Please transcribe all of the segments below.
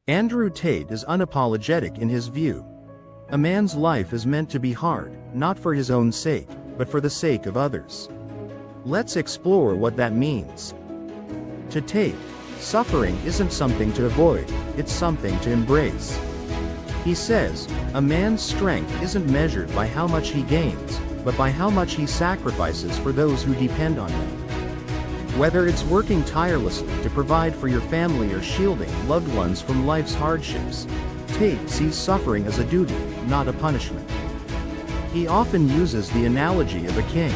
Andrew Tate is unapologetic in his view. A man's life is meant to be hard, not for his own sake, but for the sake of others. Let's explore what that means. To Tate, suffering isn't something to avoid, it's something to embrace. He says, a man's strength isn't measured by how much he gains, but by how much he sacrifices for those who depend on him. Whether it's working tirelessly to provide for your family or shielding loved ones from life's hardships, Tate sees suffering as a duty, not a punishment. He often uses the analogy of a king.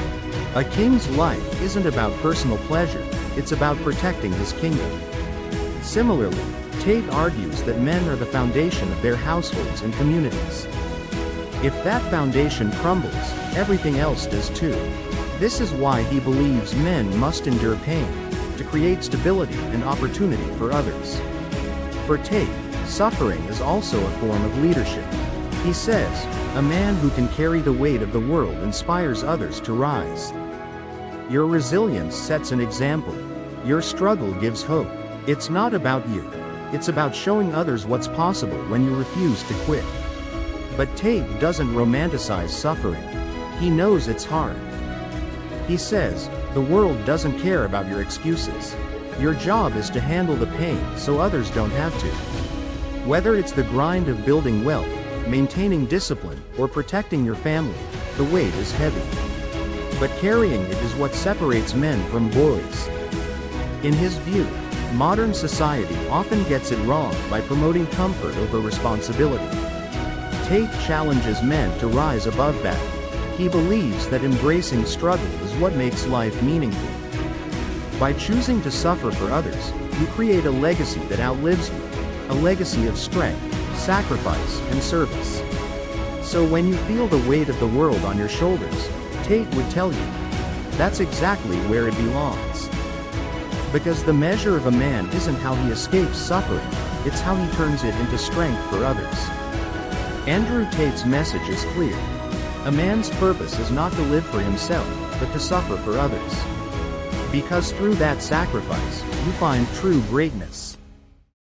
A king's life isn't about personal pleasure, it's about protecting his kingdom. Similarly, Tate argues that men are the foundation of their households and communities. If that foundation crumbles, everything else does too. This is why he believes men must endure pain, to create stability and opportunity for others. For Tate, suffering is also a form of leadership. He says, a man who can carry the weight of the world inspires others to rise. Your resilience sets an example. Your struggle gives hope. It's not about you. It's about showing others what's possible when you refuse to quit. But Tate doesn't romanticize suffering. He knows it's hard. He says, the world doesn't care about your excuses. Your job is to handle the pain so others don't have to. Whether it's the grind of building wealth, maintaining discipline, or protecting your family, the weight is heavy. But carrying it is what separates men from boys. In his view, modern society often gets it wrong by promoting comfort over responsibility. Tate challenges men to rise above that. He believes that embracing struggle is what makes life meaningful. By choosing to suffer for others, you create a legacy that outlives you, a legacy of strength, sacrifice, and service. So when you feel the weight of the world on your shoulders, Tate would tell you, that's exactly where it belongs. Because the measure of a man isn't how he escapes suffering, it's how he turns it into strength for others. Andrew Tate's message is clear. A man's purpose is not to live for himself, but to suffer for others. Because through that sacrifice, you find true greatness.